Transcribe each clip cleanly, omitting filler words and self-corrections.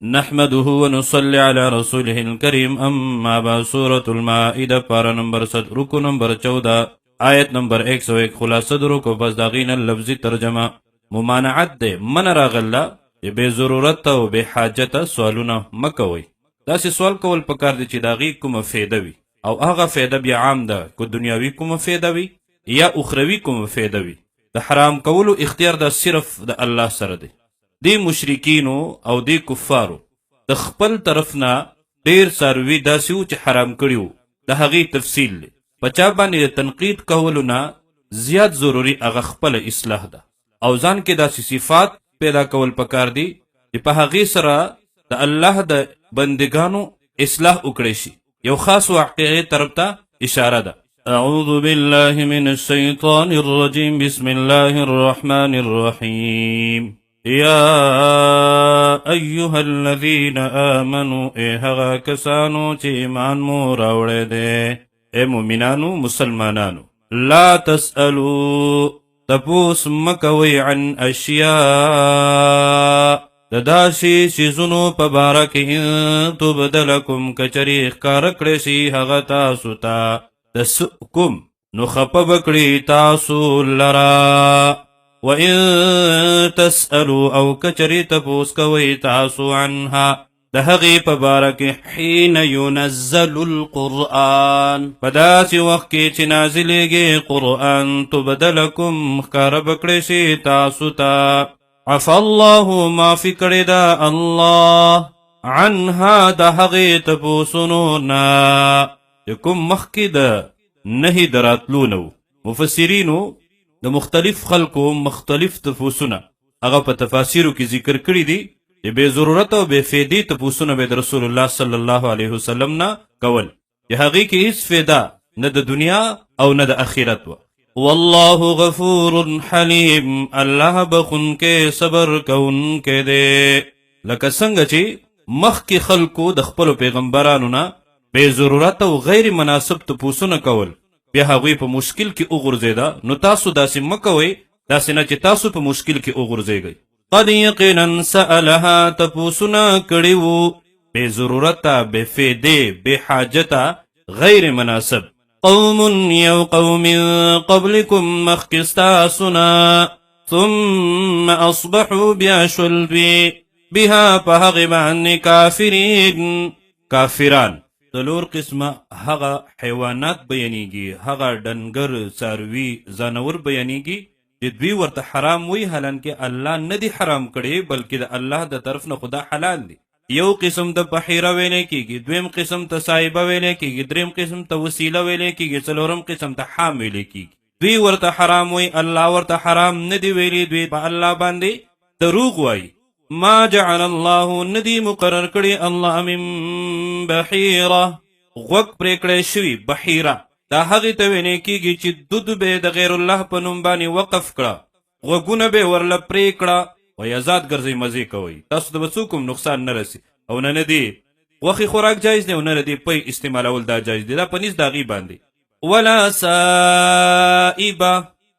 نحمده ونصلي على رسوله الكريم اما بعد سورة المائدہ پارہ نمبر 7 رکو نمبر 14 آیت نمبر 101 خلاصہ د رکو پس داغین لفظی ترجمہ ممانعت دے من راغلا بے ضرورت او بے حاجت سوالونه مکوي داسې سوال کول پکار دي چې داغي کومه فایده وي او هغه فایده بیا عام ده کو دنیاوی کومه فایده وي یا اخروی کومه فایده وي د حرام کولو اختیار د صرف د الله سره دی دی مشرکینو او دی کفارو د خپل طرفنا ډیر ساروی داسې و چې حرام کړیو د هغې تفصیل دی په چا باندې د تنقید کولو نه زیات ضروري هغه خپل اصلاح ده او ځان کې داسې صفات پیدا کول پکار دي چې په هغې سره د الله د بندگانو اصلاح وکړی شي یو خاص واقعې طرف ته اشاره ده اعوذ بالله من الشیطان الرجیم بسم الله الرحمن الرحیم یا ایها الذین آمنوا ای هغه کسانو چې ایمان مو راوړی دی ای مؤمنانو مسلمانانو لا تسألوا تپوس مکوی عن اشیاء د داسې شیزونو په باره کې ان تبدلکم کچری ښکاره کړی شي هغه تاسو ته تسؤکم نو خفه به کړي تاسو لرا وَإِن تَسْأَلُوا او کچری تپوس کوي تاسو عنها د هغې په باره کې حین ينزل القرآن په داسې وخت کې چې نازلېږي قرآن تبدلکم ښکاره به کړی شي تاسو ته عفا الله معافي کړې ده الله عنها د هغې تپوسونو نه چې کوم مخکې د نهي د راتلو نه مفسرینو د مختلف خلکو مختلف تپوسونه هغه په تفاسیرو کې ذکر کړي دي چې بې ضرورت او بې فایدې تپوسونه به د رسول الله صلی الله علیه وسلم نه کول چې هغې کې هیڅ فایده نه د دنیا او نه د آخرت وه والله غفور حلیم الله بخونکی صبر کوونکی دی لکه څنګه چې مخکې خلکو د خپلو پیغمبرانو نه بې ضرورت او غیر مناسب تپوسونه کول بیا هغوی په مشکل کې وغورځېده نو تاسو داسې مه کوئ داسې نه چې تاسو په مشکل کې وغورځېږئ قد یقینا سألها تپوسونه کړي وو بې ضرورته بې فایدې بې حاجته غیر مناسب قوم یو قوم قبلکم مخکې ستاسو نه ثم اصبحوا بیا شول دوی بها په هغې باندې کافرین کافران څلور قسمه هغه حیوانات بیانیږي هغه ډنګر څاروي ځانور بیانیږي چې دوی ورته حرام وي حالانکه الله نه دی حرام کړی بلکې د الله د طرف نه خدا حلال دی یو قسم د بحیره ویلی کېږي دویم قسم ته صایبه ویلی کېږي دریم قسم ته وسیله ویلی کېږي څلورم قسم ته حام ویلی کېږي دوی ورته حرام وي الله ورته حرام نه دی ویلی دوی په الله باندې دروغ وایي ما جعل الله ندی مقرر کړي الله من بحیره غوږ پرې کړی شوي بحیره دا هغې ته ویلی کېږي چې دود به د غیر الله په نوم باندې وقف کړه غوږونه به ورله پرې کړه وی ازاد ګرځئ مزې کوئ تاسو ته به څوک هم نقصان نه رسي او نه نه دی غوښې خوراک جایز دی او نه دی پی استعمالول دا جایز دی دا په نیز د هغې باندې ولا سائبه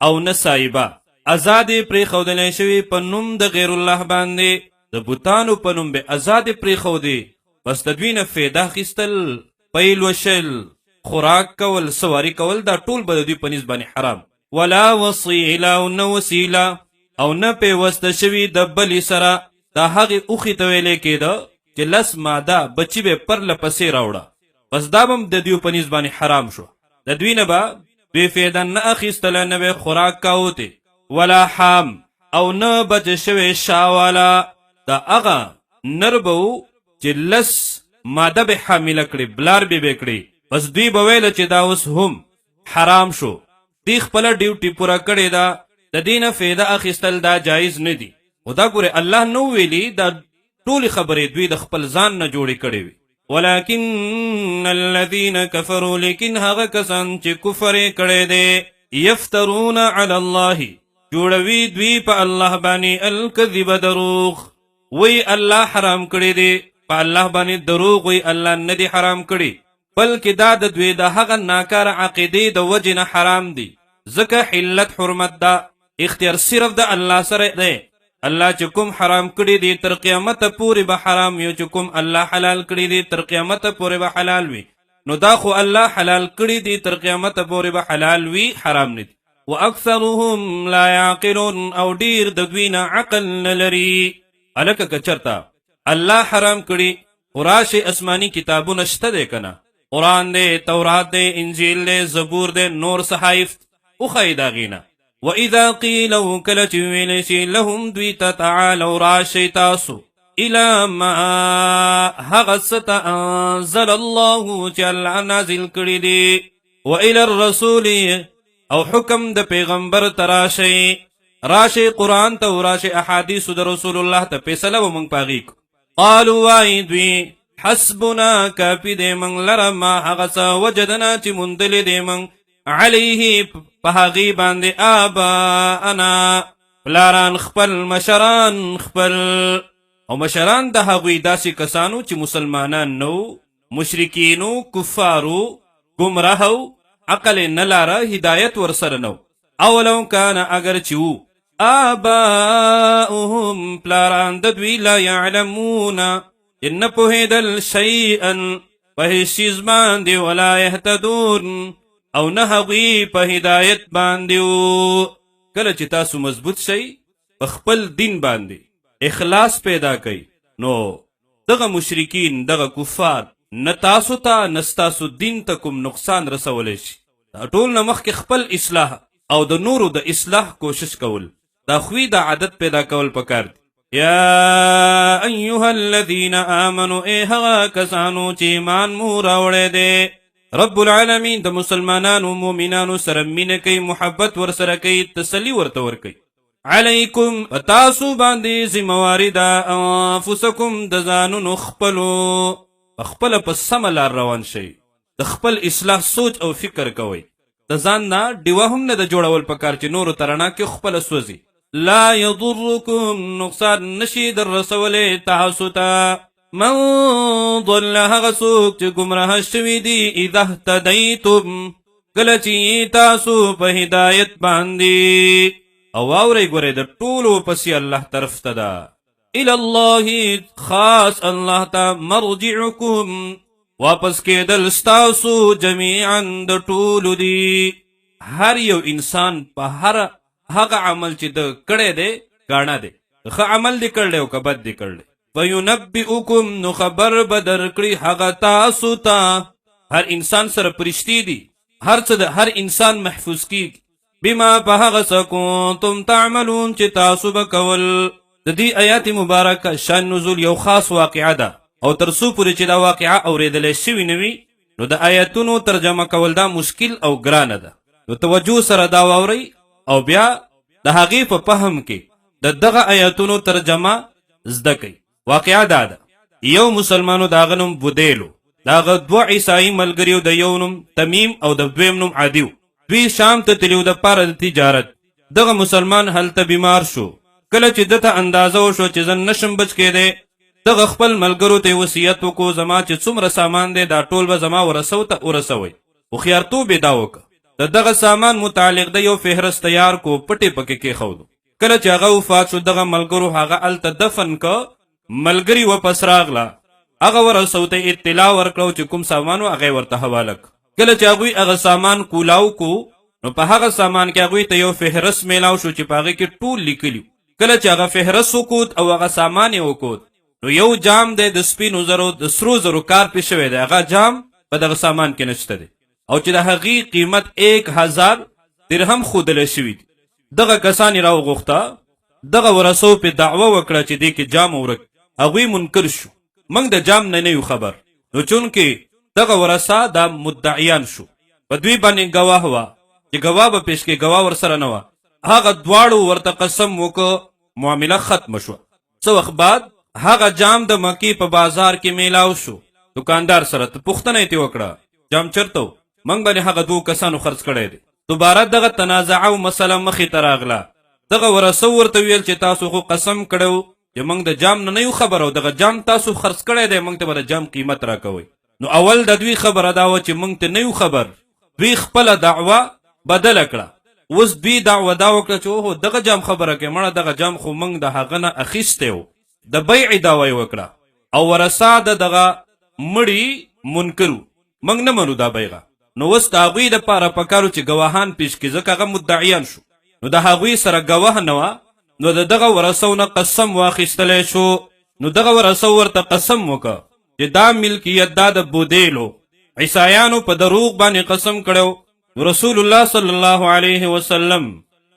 او نه سایبه ازادې پرېښودلی شوي په نوم د غیر الله باندې د بوتانو په نوم به ازادې پرېښودې بس د دوی نه فایده اخیستل پیل وشل خوراک کول سواری کول دا ټول به د دوی په نیز باندې حرام ولا وصیله او نه وسیله او نه پیوسته شوي د بلې سره دا هغې اوښې ته ویلی کېده چې لس ماده بچي به پرله پسې راوړه بس دا به هم د دوی په نیز باندې حرام شو د دوی نه به دوی فایده نه اخیستله نه به خوراک کاوتې ولا حام او نه بچ شوی شاوالا دا هغه نر به و چې لس ماده به حامله کړي بلار به کړي بس دوی به ویله چې دا اوس هم حرام شو دوی خپله ډیوټي پوره کړې ده د دې نه فایده اخیستل دا جایز نه دي خو دا ګورې الله نو ویلي دا ټولې خبرې دوی د خپل ځان نه جوړې کړې وي ولکن الذین کفروا لیکن هغه کسان چې کفر یې کړی دی یفترون علی الله جوړوي دوی په الله باندې الکذب دروغ وی الله حرام کړی دی په الله باندې دروغ وی الله نه دی حرام کړی بلکې دا د دوی د هغه ناکاره عقیدې د وجې نه حرام دی ځکه حلت حرمت دا اختیار صرف د الله سره دی الله چې کوم حرام کړي دي تر قیامت پورې به حرام یو، چې کوم الله حلال کړي دي تر قیامت پورې به حلال وي. نو دا خو الله حلال کړي دي تر قیامت پورې به حلال وي، حرام نه دي. واکثرهم لا يعقلون، او ډیر د دوی نه عقل نه لري. الکه کچرتا الله حرام کړي قراش اسماني کتابونه شته دی کنه، قرآن دی، تورات دی، انجیل دی، زبور دی، نور صحائف او خیدا غینا. وَإِذَا قِيلَ وَكَلَ چویل شي لهم دویتا تعالوا راشي تاسو الى ما هغست انزل الله چې الله نازل کړي دي، وإلى الرسول او حکم د پیغمبر تراشي، راشي قرآن ته راشي احادیث د رسول الله ته فیصله ومنګ پاغي. قالوا وایدوی حسبنا کافی دې من لره ما هغس وجدنا چې مندل دې من علیه پهغی باندې آباءنا پلاران خپل، مشران خپل. او مشران د هغوی داسې کسانو چې مسلمانان نو، مشرکینو، کفارو، گمراهو، عقل نلاره، هدایت ورسره نو. اولو کان اگر چیو آباؤهم پلاران د دوی لا یعلمون ان پوهیدل شیئا په هیڅ چیز باندې، ولا یهتدون او نه هغوی په هدایت باندې. کله چې تاسو مضبوط شئ په خپل دین باندې، اخلاص پیدا کئ، نو دغه مشرکین، دغه کفار نه تاسو ته نه ستاسو دین ته کوم نقصان رسولی شي. دا ټول نه مخکې خپل اصلاح او د نورو د اصلاح کوشش کول، دا خوی د عادت پیدا کول پکار دی. یا ایها الذین آمنوا، ای هغه کسانو چې ایمان مو راوړی دی، رب العالمین د مسلمانانو مومنانو سره مینه کوي، محبت ورسره کوي، تسلی ورته ورکوي. علیکم پتاسو باندې ذمواري ده انفسکم د ځانونو خپلو، خپله په سمه لار روان شئ، د خپل اصلاح سوچ او فکر کوئ، د ځان نه ډیوه هم نه د جوړول پکار چې نورو ته رڼا کې خپله سوځي. لا یضرکم نقصان نشي در رسولی تاسو ته من ضل هغه څوک چې ګمراه شوي دي اذا اهتدیتم کله چې تاسو په هدایت باندې. او واورئ ګورئ د ټولو پسې الله طرف ته ده، الى الله خاص الله ته، مرجعکم واپس کېدل ستاسو جمیعا د ټولو دي. هر یو انسان په هر هغه عمل چې د کړی دی ګاڼه دی، ښه عمل دی کړلی او که بد دی کړلی. فینبئکم نو خبر به درکړي هغه تاسو ته، هر انسان سره پرشتي دي، هر څه د هر انسان محفوظ کیږي. بما په هغه څه کنتم تعملون چې تاسو به کول. د دې آیات مبارکه شان نزول یو خاص واقعه ده، او تر څو پورې چې دا واقعه اورېدلی شوي نه وي نو د آیاتونو ترجمه کول دا مشکل او ګرانه ده. نو توجه سره دا واورئ او بیا د هغې په فهم کې د دغه آیاتونو ترجمه زده کئ. واقعه دا ده، یو مسلمانو د هغه نوم بودیلو، د هغه دوه عیسایي ملګریو، د یو نوم تمیم او د دویم نوم عادیو. دوی شام ته تللي د پاره د تجارت. دغه مسلمان هلته بیمار شو. کله چې دته اندازه وشو چې زه نشم بچ کېدی، دغه خپل ملګرو ته وصیت وکړو زما چې څومره سامان دی دا ټول به زما ورسو ته ورسوئ. هوښیارتوب یې دا وکړه، د دغه سامان متعلق د یو فهرست تیار کو، پټې پکې کېښودو. کله چې هغه وفات شو دغه ملګرو هغه هلته دفن که. ملګري واپس راغله، هغه ورسو ته اطلاع ورکړو چې کوم سامان و هغه ورته حواله کړه. کله چې هغوی هغه سامان کولاو کو نو په هغه سامان کې هغوی ته یو فهرست میلاو شو چې په هغې کې ټول لیکلي. کله چې هغه فهرست وکوت او هغه سامان یې وکوت نو یو جام دی د سپینو زرو د سرو زرو کار پې شوی دی، هغه جام په دغه سامان کې نشته دی، او چې د هغې قیمت 1000 درهم ښودلی شوي دي. دغه کسان یې راوغوښته، دغه ورسو پې دعوه وکړه چې دې کې جام ورک. هغوی منکر شو، موږ د جام نه یو خبر. نو چونکې دغه ورسا دا مدعیان شو، په دوی باندې ګواه وه چې ګواه به پیش کې، ګواه ورسره نه وه. هغه دواړو ورته قسم وکړه، معامله ختمه شوه. څه وخت بعد هغه جام د مکې په بازار کې میلاو شو. دکاندار سره ته پوښتنه یې وکړه جام چېرته و؟ موږ باندې هغه دوو کسانو خرڅ کړی دی. دوباره دغه تنازعه او مسله مخې ته راغله. دغه ورسو ورته ویل چې تاسو خو قسم کړی چې موږ د جام نه یو خبر، او دغه جام تاسو خرڅ کړی دی، موږ ته به د جام قیمت راکوئ. نو اول د دوی خبره دا وه چې موږ ته نه یو خبر. دوی خپله دعوه بدله کړه، اوس دوی دعوه دا وکړه چې اوهو دغه جام خبره کوي مړه دغه جام خو موږ د هغه نه اخیستی و د بیع دعوه یې وکړه او ورثه د دغه مړي منکرو موږ نه منو دا بیعه نو اوس د هغوی دپاره پکار چې ګواهان پیش کړي ځکه هغه مدعیان شو نو د هغوی سره ګواه نه وه نو د دغه ورثو نه قسم واخیستلی شو نو دغه ورثو ورته قسم وکړه چې دا ملکیت دا د بودیلو عیسایانو په دروغ باندې قسم کړو رسول الله صلی الله علیه وسلم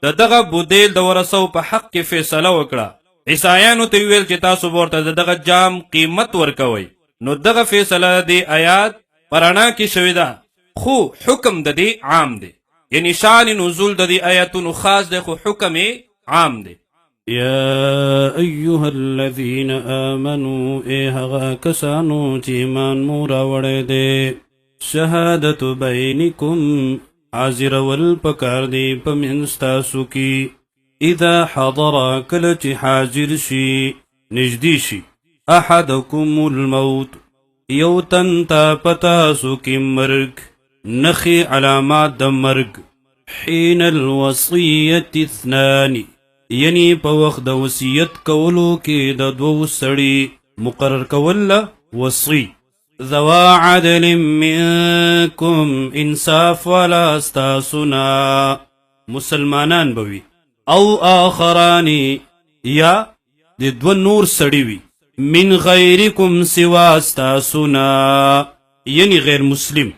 د دغه بودیل د ورثو په حق کې فیصله وکړه عیسایانو ته ویل چې تاسو ورته د دغه جام قیمت ورکوئ نو دغه فیصله د آیات پرانا کې شوې ده خو حکم د دې عام دی یعنی شان نزول د دې آیاتونو خاص دی خو حکم عام دی يا أيها الذين آمنوا هغا کسانو چې ایمان مو راوړی دی شهادت بینکم حاضر والپکار دی په منځ تاسو کې اذا حضر کله چې حاضر شي نږدې شي احدکم الموت یو تن ته په تاسو کې مرګ نخي علامات د مرګ حین الوصیت اثنان یعنی په وخت د وصیت کولو کې د دوو سړي مقرر کول وصی ذوا عدل منکم انصاف والا استاسنا مسلمانان بوي او آخرانی یا د دو نور سړي وي من غیرکم سوا استاسنا یعنی غیر مسلم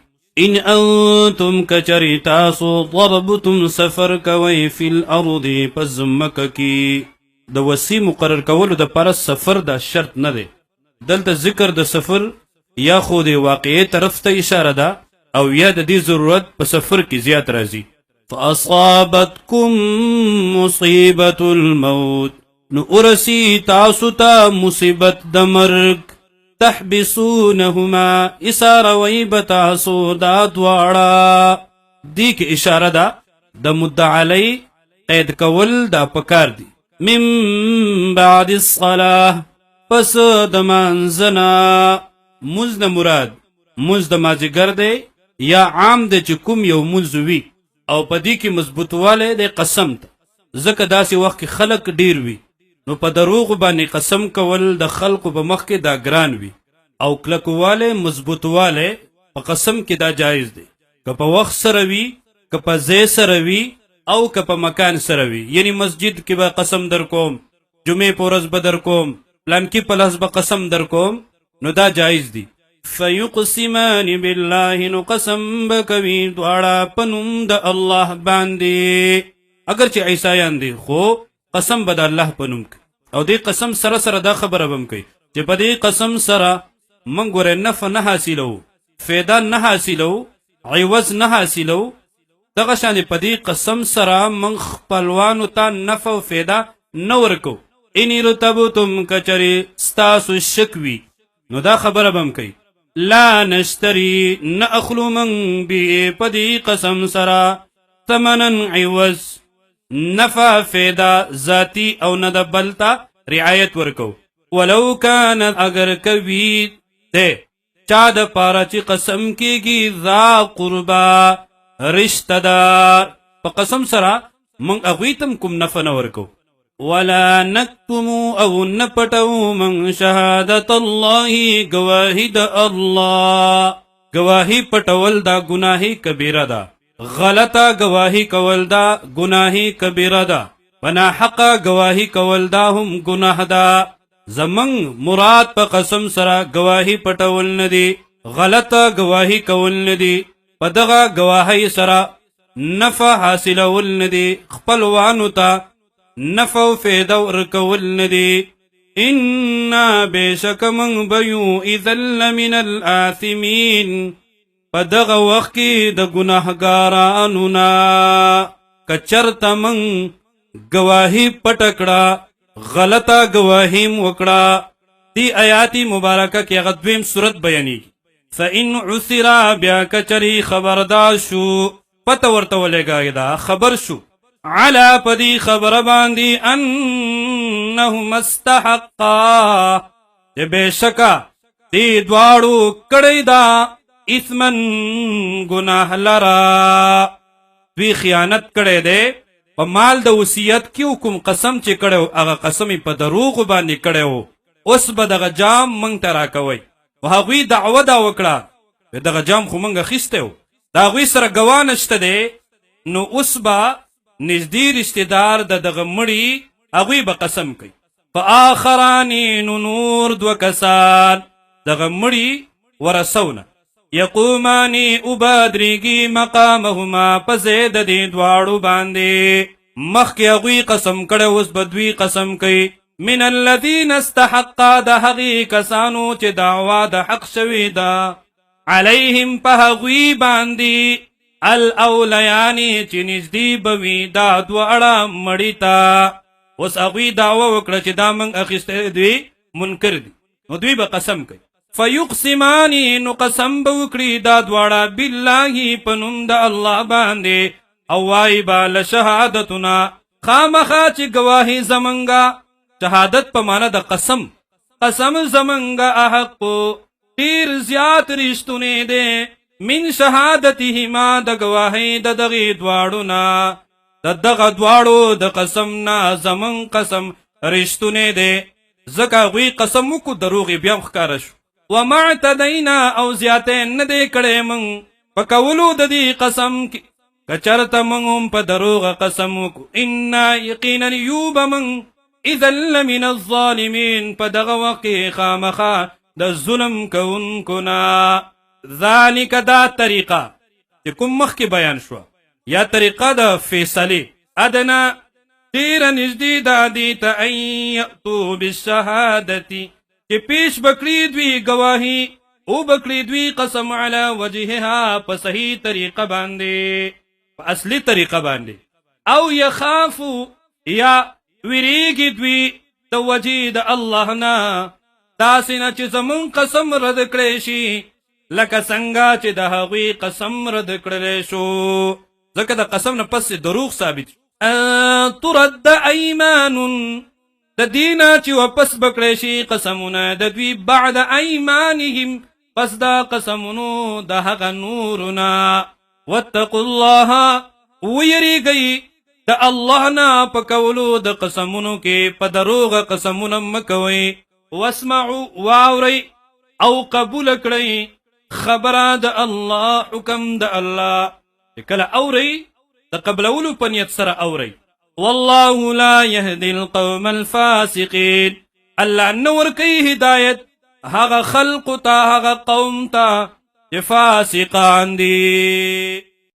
ان انتم کچری تاسو ضربتم سفر کوي فی الارض پزمک کی د وصی مقرر کولو د پر سفر دا شرط نه دی دلته ذکر د سفر یا خو د واقعي طرف ته اشاره ده او یا د دې ضرورت په سفر کې زیات راځي فاصابتکم مصیبت الموت نو ارسی تاسو ته مصیبت د مرګ تحبسونهما اشاره وی بتاسو دا دواړه دی کې اشاره ده د مدعا علی قید کول دا پکار دی من بعد الصلاه پس د منځنا مز نه مراد مز د مازیګر دی یا عام د چې کوم یو مز وي او په دې کې مضبوطواله د قسم ته ځکه داسې وخت کې خلق ډیر وي نو په دروغ باندې قسم کول د خلقو په مخ کې دا ګران وي او کلکواله مضبوطواله په قسم کې دا جایز دی که په وخت سره وي که په ځای سره وي او که په مکان سره وي یعنی مسجد کې به قسم در کوم جمعې په ورځ به در کوم پلان کې په لاس به قسم در کوم نو دا جایز دی فیقسمان بالله نو قسم بکوي دواړه په نوم د الله باندې اگر چې عیسایان دي خو قسم به د الله په نوم کوي او دې قسم سره سره دا خبره به هم کوي چې په دې قسم سره موږ ګوره نفع نه حاصلو فایده نه حاصلو عوض نه حاصلو دغه شان په دې قسم سره موږ خپلوانو ته نفع او فایده نه ورکو ان رتبتم کچری ستاسو شکوي نو دا خبره به هم کوي لا نشتری نأخلو من بی په دې قسم سره ثمنا عوض نفع فیدا ذاتی او نه د بلتا رعایت ورکو ولو کان اگر کوي ته چا د پاره چې قسم کېږي ذا قربا رشتہ دار په قسم سره من هغوی تم کوم نفع نه ورکو ولا نکتم او نپټو من شهادت الله گواهی د الله گواهی پټول دا گناهی کبیره ده غلطه گواهی کول دا گناهی کبیره ده بنا حقه گواهی کول دا هم گناه ده زمن مراد په قسم سره گواهی پټول ندی غلطه گواهی کول ندی په دغه گواهی سره نفع حاصلول ندی خپلوانو ته نفع و فیده ورکول ندی انا بشک من بیو اذن لمن الآثمین په دغه وخت کې د ګناهګارانو نه کچرته من گواهی پټکړه غلطه گواهیم وکړه دی آیاتی مبارکه کې هغه دویم صورت بیانېږي فإن عثر بیا کچری خبردار شو پته ورته ولګا دا خبر شو علا پدی خبر باندې انهم استحقا چې بشکا دی دواړو کړی دا اثمن گناہ لرا دوی خیانت کړی دی په مال د وصیت کې کوم قسم چې کړی هغه قسم په دروغ باندې کړی اوس به دغه جام موږ ته راکوئ او هغوی دعوه دا وکړه دغه جام خو موږ اخیستی و د هغوی سره ګواه نشته دی نو اوس به نږدې رشتهدار د دغه مړي هغوی به قسم کوي فآخرانی نو نور دوه کسان دغه مړي ورثونه یقومانی اوبادریږي مقامهما په ځای د دې دواړو باندې مخکې هغوی قسم کړی اوس به دوی قسم کوي من الذین استحقا د هغې کسانو چې دعوا د حق شوې ده علیهم په هغوی باندې الاولیانی چې نږدې به وي دا دواړه مړي ته اوس هغوی دعوه وکړه چې دا موږ اخیستی دوی منکر دي نو دوی به قسم کوي فیقسمانی نو قسم به وکړي دا دواړه بالله په نوم د الله باندې او وایي به لشهادتنا خامخا چې ګواهي زمونږه شهادت په معنا د قسم زمونږه احق ډېر زیات رښتونی دی من شهادتهما د ګواهۍ د دغې دواړو نه د دغه دواړو د قسم نه زمون قسم رښتونی دی ځکه هغوی قسم وکړو دروغ یې بیا هم ښکاره شو وما اعتدینا او زیاتی نه دی کړی موږ په کولو د دې قسم کې که چېرته موږ هم په دروغه قسم وکړو انا یقینا یو به موږ اذا لمن الظالمین په دغه وخت کې خامخا د ظلم کوونکو نه ذالک دا طریقه چې کوم مخکې بیان شوه یا طریقه د فیصلې ادنا ډېره نږدې ده دې ته ان یأتو بالشهادتي چې پیش بکړي دوی ګواهي او بکړي دوی قسم علی وجهها په صحیح طریقه باندې په اصلي طریقه باندې او یخافو یا ویریږي دوی د وجې د الله نه داسې نه چې زمون قسم رد کړی شي لکه څنګه چې د هغوی قسم رد کړلی شو ځکه د قسم نه پس دروغ ثابت ترد ایمان د دینا چې واپس بکړی شي قسمونه د دوی بعد ایمانهم پس دا قسمونو د هغه نورونه واتقوا الله ویریږئ د الله نه په کولو د قسمونو کې په دروغه قسمونه مه کوئ واسمعوا واورئ او قبول کړئ خبره د الله حکم د الله چې کله اورئ د قبلولو په نیت سره اورئ والله لا يهدي القوم الفاسقين الله نور کوي هدایت هغه خلق ته هغه قوم ته چې فاسقان دي